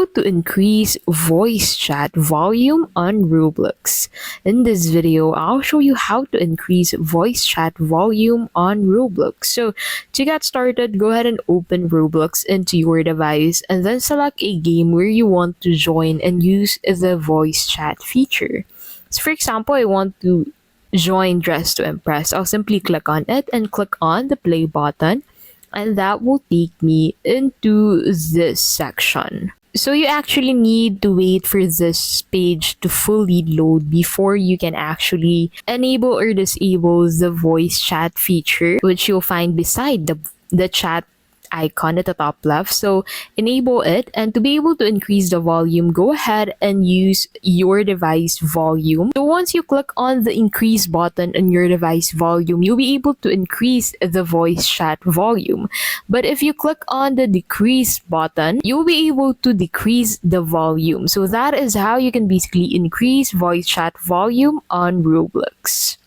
how to increase voice chat volume on Roblox. In this video, I'll show you how to increase voice chat volume on Roblox. So to get started, go ahead and open Roblox into your device and then select a game where you want to join and use the voice chat feature. So for example, I want to join Dress to Impress. I'll simply click on it and click on the play button, and that will take me into this section. So you actually need to wait for this page to fully load before you can actually enable or disable the voice chat feature, which you'll find beside the chat icon at the top left. So enable it, and to be able to increase the volume, go ahead and use your device volume. So once you click on the increase button on your device volume, you'll be able to increase the voice chat volume. But if you click on the decrease button, you'll be able to decrease the volume. So that is how you can basically increase voice chat volume on Roblox.